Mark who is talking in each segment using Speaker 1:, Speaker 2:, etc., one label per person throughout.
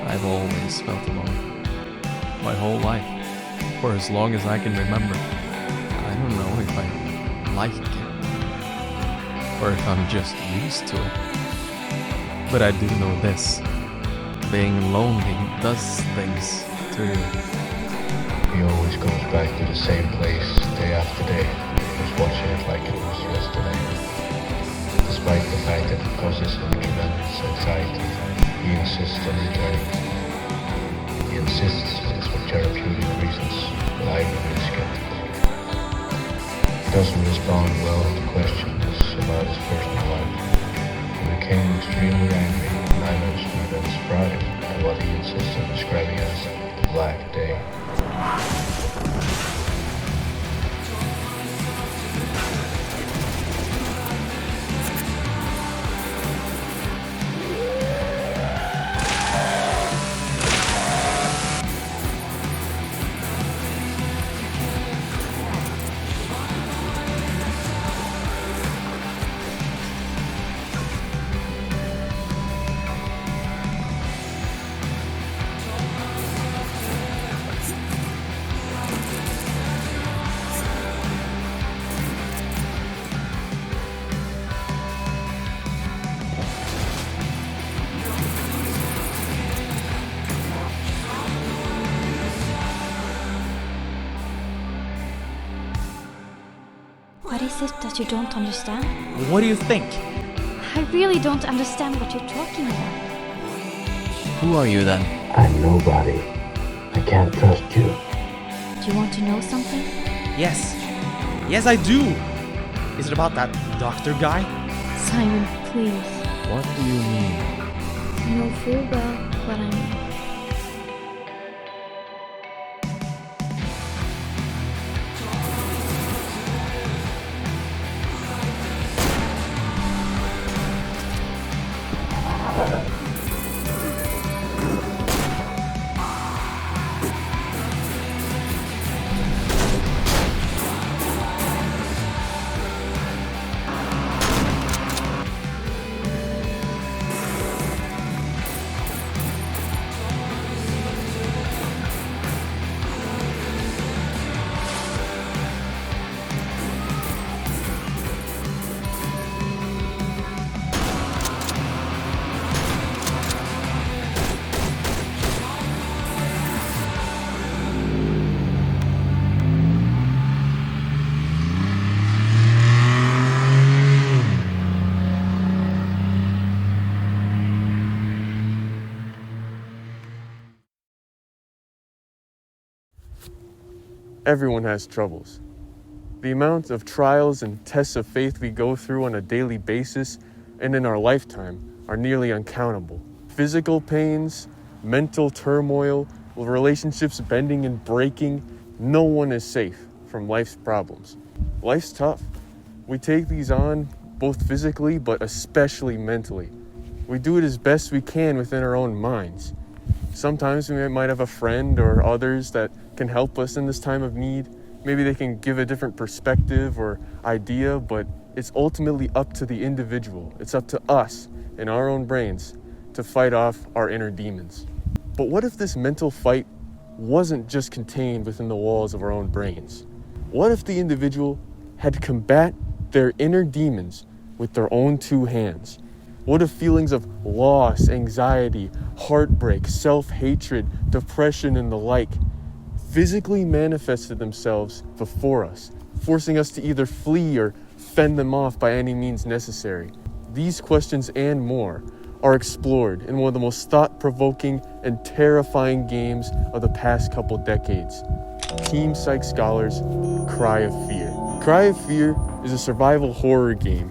Speaker 1: I've always felt alone. My whole life. For as long as I can remember. I don't know if I like it. Or if I'm just used to it. But I do know this. Being lonely does things to you.
Speaker 2: He always goes back to the same place day after day, just watching it like it was yesterday. Despite the fact that it causes him tremendous anxiety, he insists on returning. He insists it is for therapeutic reasons, but I remain skeptical. He doesn't respond well to questions about his personal life. He became extremely angry when I mentioned events prior to what he insists on describing as the Black Day.
Speaker 3: What is it that you don't understand?
Speaker 4: What do you think?
Speaker 3: I really don't understand what you're talking about.
Speaker 1: Who are you then?
Speaker 2: I'm nobody. I can't trust you.
Speaker 3: Do you want to know something?
Speaker 4: Yes. Yes, I do. Is it about that doctor guy?
Speaker 3: Simon, please.
Speaker 1: What do you mean?
Speaker 3: You know full well what I mean.
Speaker 5: Everyone has troubles. The amount of trials and tests of faith we go through on a daily basis and in our lifetime are nearly uncountable. Physical pains, mental turmoil, relationships bending and breaking, no one is safe from life's problems. Life's tough. We take these on both physically but especially mentally. We do it as best we can within our own minds. Sometimes we might have a friend or others that can help us in this time of need. Maybe they can give a different perspective or idea, but it's ultimately up to the individual. It's up to us in our own brains to fight off our inner demons. But what if this mental fight wasn't just contained within the walls of our own brains? What if the individual had to combat their inner demons with their own two hands? What if feelings of loss, anxiety, heartbreak, self-hatred, depression, and the like physically manifested themselves before us, forcing us to either flee or fend them off by any means necessary? These questions and more are explored in one of the most thought-provoking and terrifying games of the past couple decades, Team Psykskallar's Cry of Fear. Cry of Fear is a survival horror game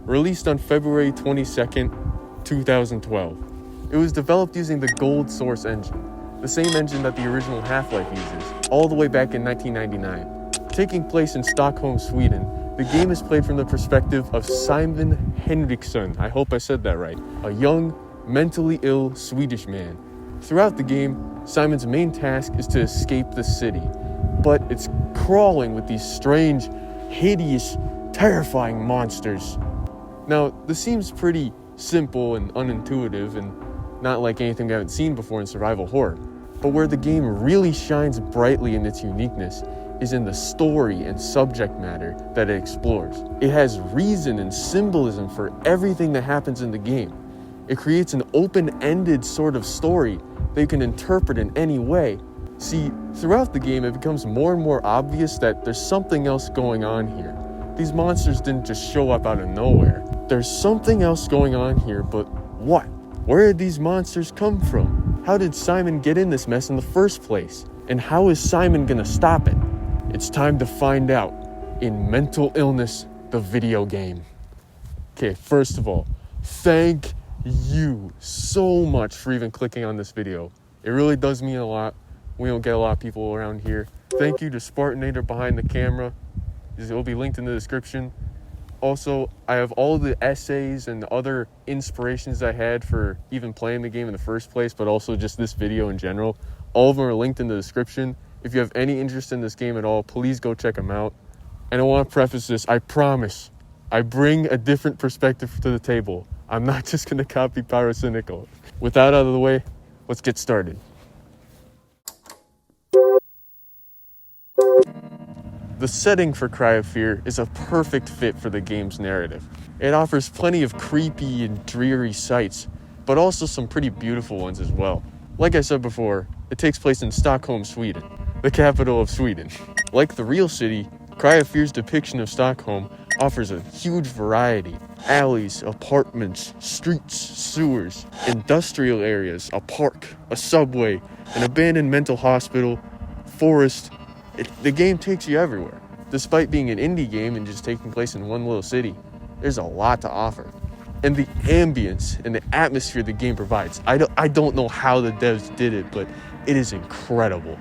Speaker 5: released on February 22nd, 2012. It was developed using the Gold Source engine, the same engine that the original Half-Life uses, all the way back in 1999. Taking place in Stockholm, Sweden, the game is played from the perspective of Simon Henriksson, I hope I said that right, a young, mentally ill Swedish man. Throughout the game, Simon's main task is to escape the city, but it's crawling with these strange, hideous, terrifying monsters. Now, this seems pretty simple and unintuitive, and not like anything we haven't seen before in survival horror. But where the game really shines brightly in its uniqueness is in the story and subject matter that it explores. It has reason and symbolism for everything that happens in the game. It creates an open-ended sort of story that you can interpret in any way. See, throughout the game, it becomes more and more obvious that there's something else going on here. These monsters didn't just show up out of nowhere. There's something else going on here, but what? Where did these monsters come from? How did Simon get in this mess in the first place? And how is Simon gonna stop it? It's time to find out in Mental Illness, the video game. Okay, first of all, thank you so much for even clicking on this video. It really does mean a lot. We don't get a lot of people around here. Thank you to Spartanator behind the camera. It will be linked in the description. Also, I have all the essays and other inspirations I had for even playing the game in the first place, but also just this video in general. All of them are linked in the description. If you have any interest in this game at all, please go check them out. And I want to preface this, I promise, I bring a different perspective to the table. I'm not just going to copy Pyrocynical. With that out of the way, let's get started. The setting for Cry of Fear is a perfect fit for the game's narrative. It offers plenty of creepy and dreary sights, but also some pretty beautiful ones as well. Like I said before, it takes place in Stockholm, Sweden, the capital of Sweden. Like the real city, Cry of Fear's depiction of Stockholm offers a huge variety. Alleys, apartments, streets, sewers, industrial areas, a park, a subway, an abandoned mental hospital, forest. The game takes you everywhere. Despite being an indie game and just taking place in one little city, there's a lot to offer. And the ambience and the atmosphere the game provides, I don't know how the devs did it, but it is incredible.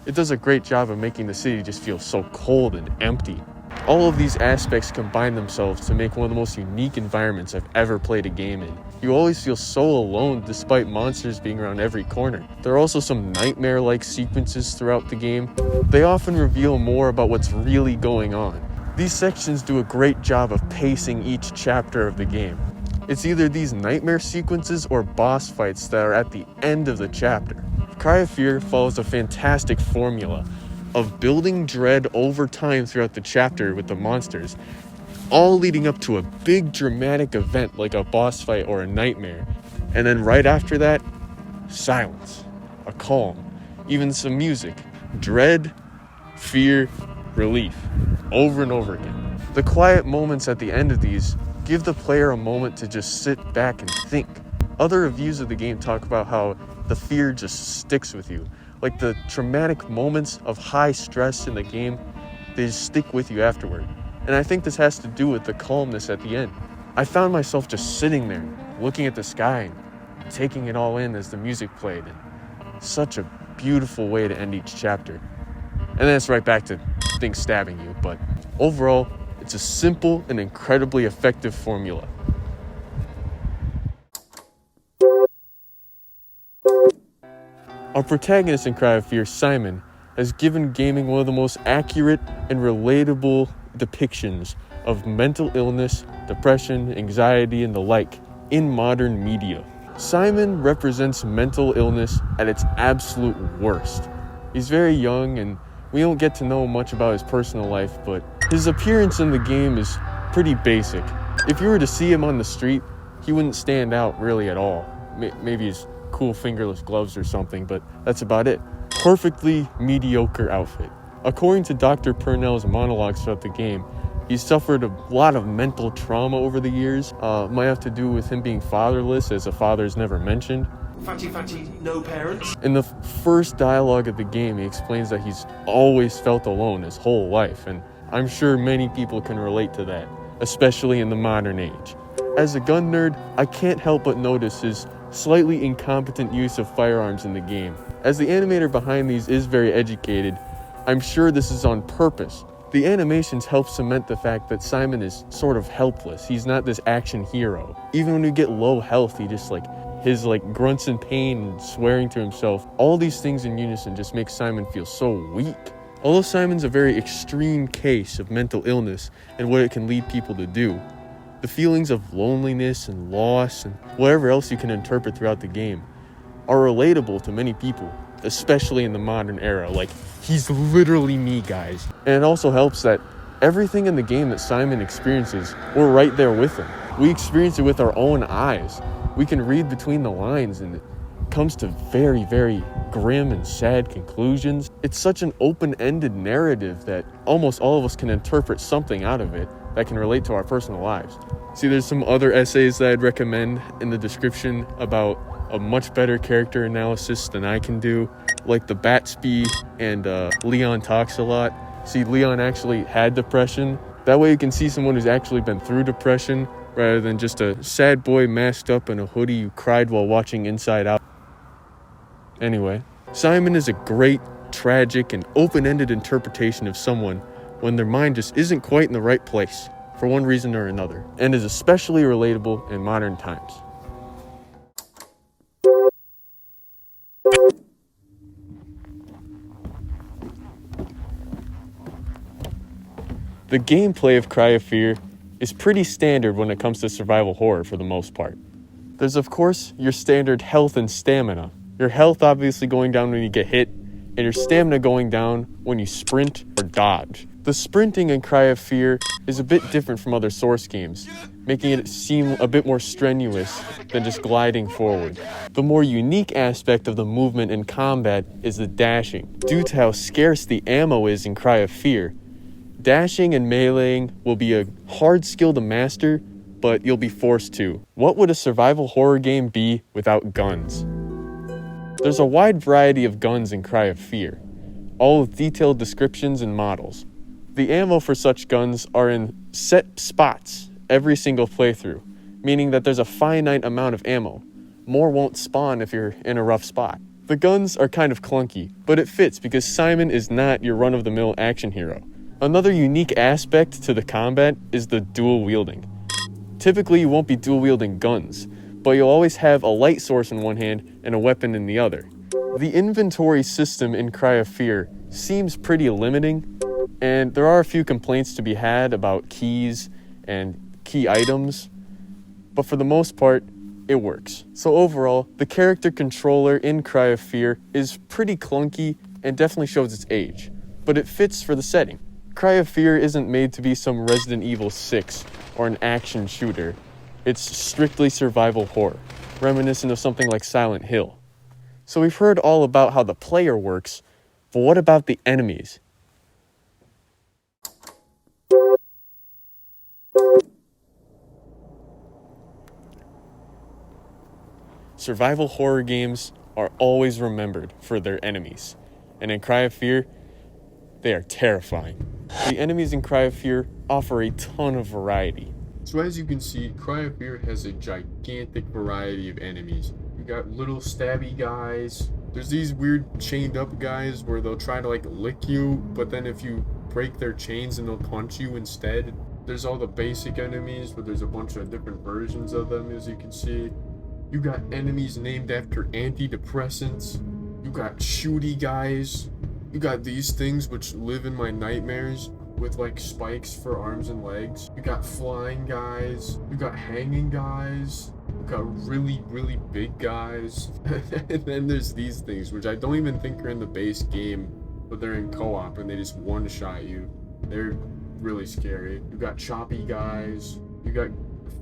Speaker 5: It does a great job of making the city just feel so cold and empty. All of these aspects combine themselves to make one of the most unique environments I've ever played a game in. You always feel so alone despite monsters being around every corner. There are also some nightmare-like sequences throughout the game. They often reveal more about what's really going on. These sections do a great job of pacing each chapter of the game. It's either these nightmare sequences or boss fights that are at the end of the chapter. Cry of Fear follows a fantastic formula of building dread over time throughout the chapter with the monsters, all leading up to a big dramatic event like a boss fight or a nightmare. And then right after that, silence, a calm, even some music, dread, fear, relief, over and over again. The quiet moments at the end of these give the player a moment to just sit back and think. Other reviews of the game talk about how the fear just sticks with you. Like the traumatic moments of high stress in the game, they just stick with you afterward. And I think this has to do with the calmness at the end. I found myself just sitting there, looking at the sky and taking it all in as the music played. And such a beautiful way to end each chapter. And then it's right back to things stabbing you, but overall, it's a simple and incredibly effective formula. Our protagonist in Cry of Fear, Simon, has given gaming one of the most accurate and relatable depictions of mental illness, depression, anxiety, and the like in modern media. Simon represents mental illness at its absolute worst. He's very young and we don't get to know much about his personal life, but his appearance in the game is pretty basic. If you were to see him on the street, he wouldn't stand out really at all. maybe his cool fingerless gloves or something, but that's about it. Perfectly mediocre outfit. According to Dr. Purnell's monologues throughout the game, he's suffered a lot of mental trauma over the years. Might have to do with him being fatherless, as a father is never mentioned.
Speaker 6: Fatty, no parents.
Speaker 5: In the first dialogue of the game, he explains that he's always felt alone his whole life, and I'm sure many people can relate to that, especially in the modern age. As a gun nerd, I can't help but notice his slightly incompetent use of firearms in the game. As the animator behind these is very educated, I'm sure this is on purpose. The animations help cement the fact that Simon is sort of helpless. He's not this action hero. Even when you get low health, he just his grunts in pain and swearing to himself. All these things in unison just make Simon feel so weak. Although Simon's a very extreme case of mental illness and what it can lead people to do, the feelings of loneliness and loss and whatever else you can interpret throughout the game are relatable to many people, especially in the modern era. He's literally me, guys. And it also helps that everything in the game that Simon experiences, we're right there with him. We experience it with our own eyes. We can read between the lines, and it comes to very, very grim and sad conclusions. It's such an open-ended narrative that almost all of us can interpret something out of it that can relate to our personal lives. See, there's some other essays that I'd recommend in the description about a much better character analysis than I can do, like the Batsby and Leon Talks a Lot. See, Leon actually had depression. That way you can see someone who's actually been through depression rather than just a sad boy masked up in a hoodie who cried while watching Inside Out. Anyway, Simon is a great, tragic, and open-ended interpretation of someone when their mind just isn't quite in the right place for one reason or another, and is especially relatable in modern times. The gameplay of Cry of Fear is pretty standard when it comes to survival horror for the most part. There's of course your standard health and stamina. Your health obviously going down when you get hit, and your stamina going down when you sprint or dodge. The sprinting in Cry of Fear is a bit different from other Source games, making it seem a bit more strenuous than just gliding forward. The more unique aspect of the movement in combat is the dashing. Due to how scarce the ammo is in Cry of Fear, dashing and meleeing will be a hard skill to master, but you'll be forced to. What would a survival horror game be without guns? There's a wide variety of guns in Cry of Fear, all with detailed descriptions and models. The ammo for such guns are in set spots every single playthrough, meaning that there's a finite amount of ammo. More won't spawn if you're in a rough spot. The guns are kind of clunky, but it fits because Simon is not your run-of-the-mill action hero. Another unique aspect to the combat is the dual wielding. Typically, you won't be dual wielding guns, but you'll always have a light source in one hand and a weapon in the other. The inventory system in Cry of Fear seems pretty limiting, and there are a few complaints to be had about keys and key items, but for the most part, it works. So overall, the character controller in Cry of Fear is pretty clunky and definitely shows its age, but it fits for the setting. Cry of Fear isn't made to be some Resident Evil 6 or an action shooter. It's strictly survival horror, reminiscent of something like Silent Hill. So we've heard all about how the player works, but what about the enemies? Survival horror games are always remembered for their enemies, and in Cry of Fear, they are terrifying. The enemies in Cry of Fear offer a ton of variety. So as you can see, Cry of Fear has a gigantic variety of enemies. You got little stabby guys. There's these weird chained up guys where they'll try to lick you, but then if you break their chains then they'll punch you instead. There's all the basic enemies, but there's a bunch of different versions of them, as you can see. You got enemies named after antidepressants. You got shooty guys. You got these things which live in my nightmares with spikes for arms and legs. You got flying guys. You got hanging guys. You got really, really big guys. And then there's these things which I don't even think are in the base game, but they're in co-op and they just one-shot you. They're really scary. You got choppy guys. You got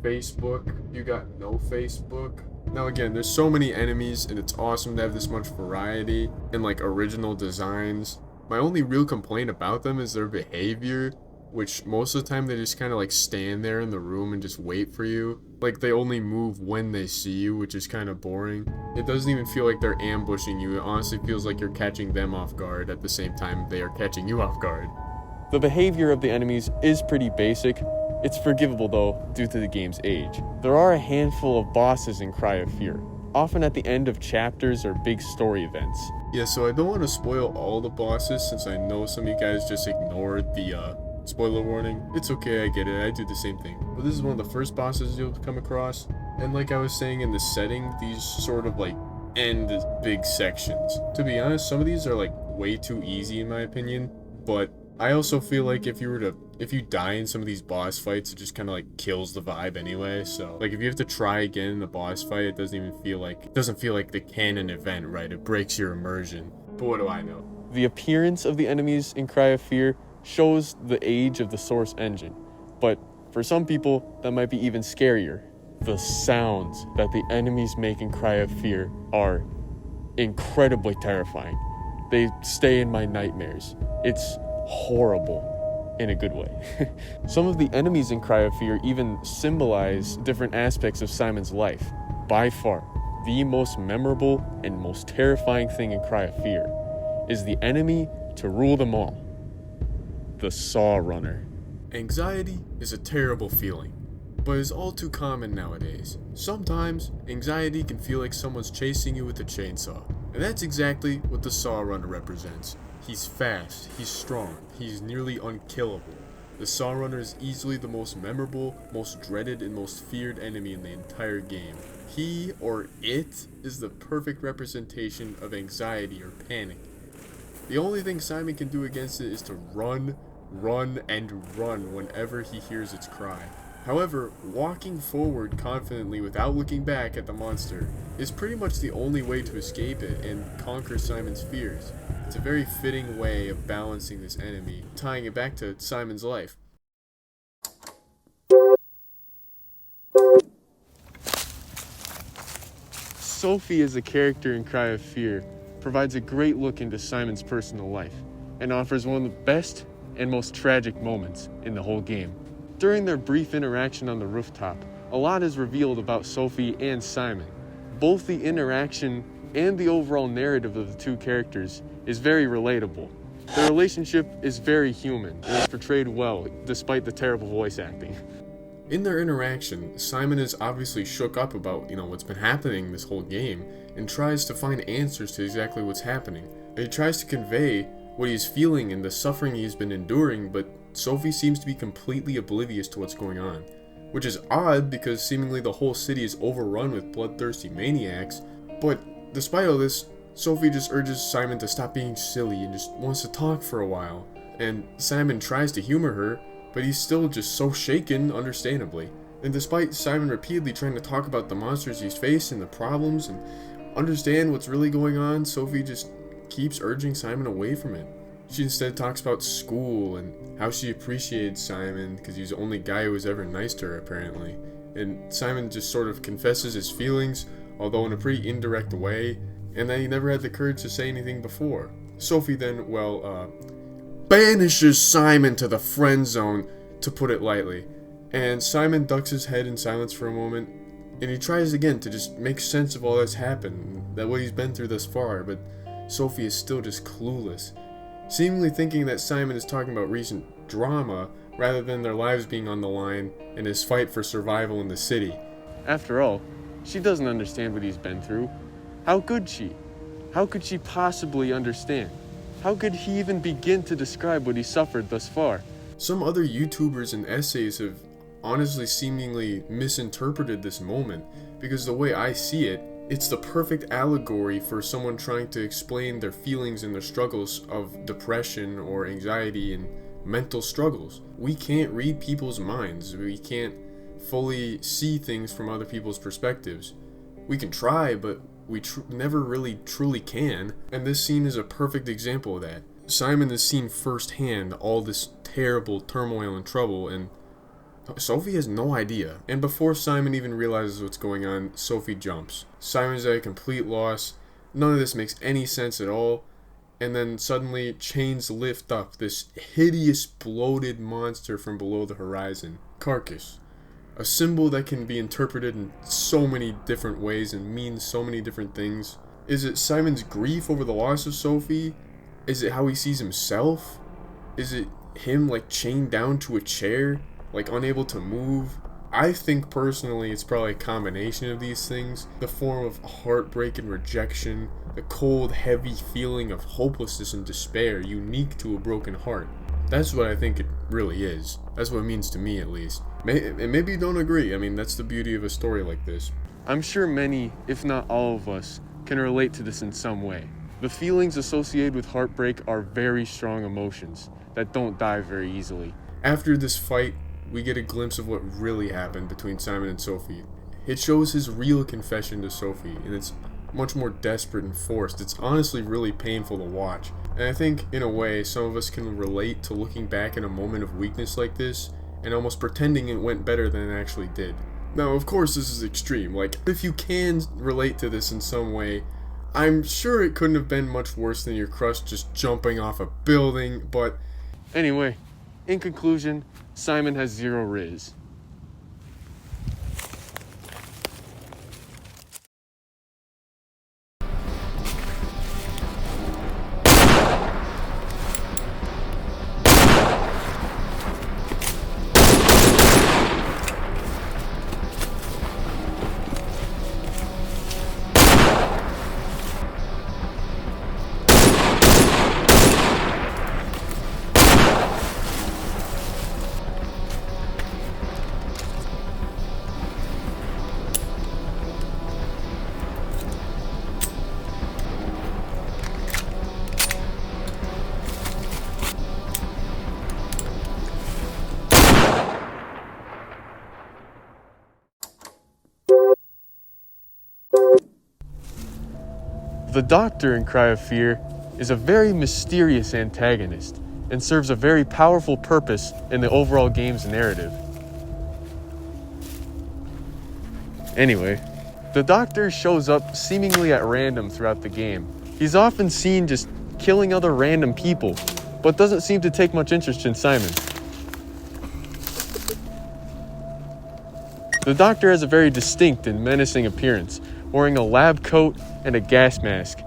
Speaker 5: Facebook. You got no Facebook. Now again, there's so many enemies and it's awesome to have this much variety and like original designs. My only real complaint about them is their behavior, which most of the time they just kind of like stand there in the room and just wait for you. Like they only move when they see you, which is kind of boring. It doesn't even feel like they're ambushing you. It honestly feels like you're catching them off guard at the same time they are catching you off guard. The behavior of the enemies is pretty basic. It's forgivable though, due to the game's age. There are a handful of bosses in Cry of Fear, often at the end of chapters or big story events. Yeah, so I don't want to spoil all the bosses since I know some of you guys just ignored the spoiler warning. It's okay, I get it, I do the same thing. But this is one of the first bosses you'll come across. And like I was saying in the setting, these sort of like end big sections. To be honest, some of these are like way too easy in my opinion, but I also feel like if you die in some of these boss fights, it just kind of like kills the vibe anyway. So like if you have to try again in the boss fight, it doesn't feel like the canon event, right? It breaks your immersion. But what do I know? The appearance of the enemies in Cry of Fear shows the age of the source engine. But for some people, that might be even scarier. The sounds that the enemies make in Cry of Fear are incredibly terrifying. They stay in my nightmares. It's horrible in a good way. Some of the enemies in Cry of Fear even symbolize different aspects of Simon's life. By far, the most memorable and most terrifying thing in Cry of Fear is the enemy to rule them all, the Saw Runner. Anxiety is a terrible feeling, but is all too common nowadays. Sometimes, anxiety can feel like someone's chasing you with a chainsaw, and that's exactly what the Saw Runner represents. He's fast, he's strong, he's nearly unkillable. The Saw Runner is easily the most memorable, most dreaded, and most feared enemy in the entire game. He, or it, is the perfect representation of anxiety or panic. The only thing Simon can do against it is to run, and run whenever he hears its cry. However, walking forward confidently without looking back at the monster is pretty much the only way to escape it and conquer Simon's fears. It's a very fitting way of balancing this enemy, tying it back to Simon's life. Sophie as a character in Cry of Fear provides a great look into Simon's personal life and offers one of the best and most tragic moments in the whole game. During their brief interaction on the rooftop, a lot is revealed about Sophie and Simon. Both the interaction and the overall narrative of the two characters is very relatable. Their relationship is very human and is portrayed well, despite the terrible voice acting. In their interaction, Simon is obviously shook up about, what's been happening this whole game, and tries to find answers to exactly what's happening. And he tries to convey what he's feeling and the suffering he's been enduring, but Sophie seems to be completely oblivious to what's going on. Which is odd because seemingly the whole city is overrun with bloodthirsty maniacs, but despite all this, Sophie just urges Simon to stop being silly and just wants to talk for a while. And Simon tries to humor her, but he's still just so shaken, understandably. And despite Simon repeatedly trying to talk about the monsters he's faced and the problems and understand what's really going on, Sophie just keeps urging Simon away from it. She instead talks about school and how she appreciated Simon because he's the only guy who was ever nice to her, apparently. And Simon just sort of confesses his feelings, although in a pretty indirect way, and that he never had the courage to say anything before. Sophie then, banishes Simon to the friend zone, to put it lightly. And Simon ducks his head in silence for a moment, and he tries again to just make sense of all that's happened, that what he's been through thus far, but Sophie is still just clueless, seemingly thinking that Simon is talking about recent drama rather than their lives being on the line and his fight for survival in the city. After all, she doesn't understand what he's been through. How could she? How could she possibly understand? How could he even begin to describe what he suffered thus far? Some other YouTubers and essays have honestly seemingly misinterpreted this moment, because the way I see it, it's the perfect allegory for someone trying to explain their feelings and their struggles of depression or anxiety and mental struggles. We can't read people's minds. We can't fully see things from other people's perspectives. We can try, but we never really truly can. And this scene is a perfect example of that. Simon has seen firsthand all this terrible turmoil and trouble, and Sophie has no idea. And before Simon even realizes what's going on, Sophie jumps. Simon's at a complete loss. None of this makes any sense at all. And then suddenly chains lift up this hideous bloated monster from below the horizon. Carcass. A symbol that can be interpreted in so many different ways and means so many different things. Is it Simon's grief over the loss of Sophie? Is it how he sees himself? Is it him like chained down to a chair, like unable to move? I think personally it's probably a combination of these things. The form of heartbreak and rejection, the cold, heavy feeling of hopelessness and despair unique to a broken heart. That's what I think it really is. That's what it means to me, at least. And maybe you don't agree. I mean, that's the beauty of a story like this. I'm sure many, if not all of us, can relate to this in some way. The feelings associated with heartbreak are very strong emotions that don't die very easily. After this fight, we get a glimpse of what really happened between Simon and Sophie. It shows his real confession to Sophie, and it's much more desperate and forced. It's honestly really painful to watch. And I think, in a way, some of us can relate to looking back in a moment of weakness like this and almost pretending it went better than it actually did. Now, of course, this is extreme. Like, if you can relate to this in some way, I'm sure it couldn't have been much worse than your crush just jumping off a building, but anyway, in conclusion, Simon has 0 riz. The Doctor in Cry of Fear is a very mysterious antagonist and serves a very powerful purpose in the overall game's narrative. Anyway, the Doctor shows up seemingly at random throughout the game. He's often seen just killing other random people, but doesn't seem to take much interest in Simon. The Doctor has a very distinct and menacing appearance, wearing a lab coat and a gas mask,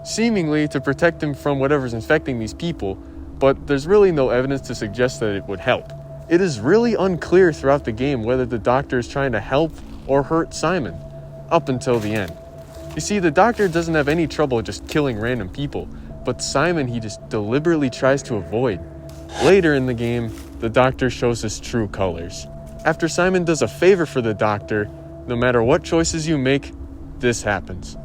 Speaker 5: seemingly to protect him from whatever's infecting these people, but there's really no evidence to suggest that it would help. It is really unclear throughout the game whether the Doctor is trying to help or hurt Simon, up until the end. You see, the Doctor doesn't have any trouble just killing random people, but Simon he just deliberately tries to avoid. Later in the game, the Doctor shows his true colors. After Simon does a favor for the Doctor, no matter what choices you make, this happens.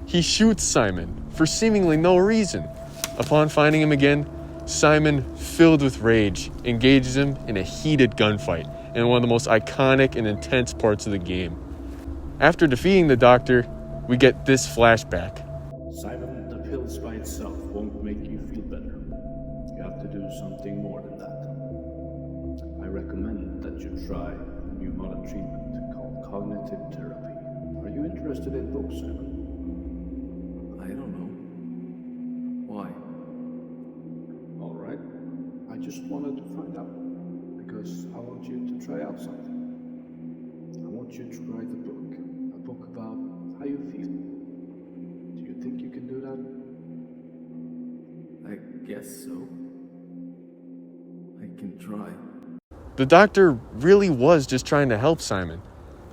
Speaker 5: He shoots Simon for seemingly no reason. Upon finding him again, Simon, filled with rage, engages him in a heated gunfight in one of the most iconic and intense parts of the game. After defeating the Doctor, we get this flashback.
Speaker 7: Simon, the pills by itself won't make you feel better. You have to do something more than that. I recommend that you try a new modern treatment called cognitive therapy. Are you interested in books, Simon?
Speaker 6: I don't know. Why?
Speaker 7: All right. I just wanted to find out because I want you to try out something. I want you to write a book about how you feel. Do you think you can do that?
Speaker 6: I guess so. I can try.
Speaker 5: The Doctor really was just trying to help Simon.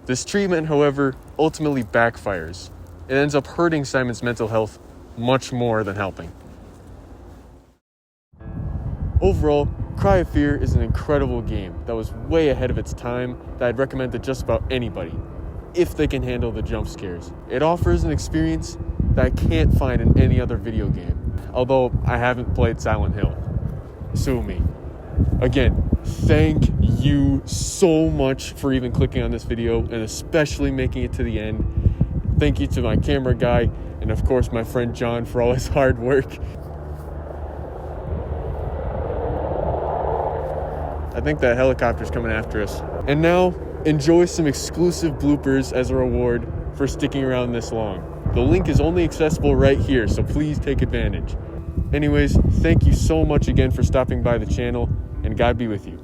Speaker 5: This treatment, however, ultimately backfires. It ends up hurting Simon's mental health much more than helping. Overall, Cry of Fear is an incredible game that was way ahead of its time that I'd recommend to just about anybody, if they can handle the jump scares. It offers an experience that I can't find in any other video game, although I haven't played Silent Hill. Sue me. Again, thank you so much for even clicking on this video and especially making it to the end. Thank you to my camera guy and of course my friend John for all his hard work. I think that helicopter's coming after us. And now, enjoy some exclusive bloopers as a reward for sticking around this long. The link is only accessible right here, so please take advantage. Anyways, thank you so much again for stopping by the channel, and God be with you.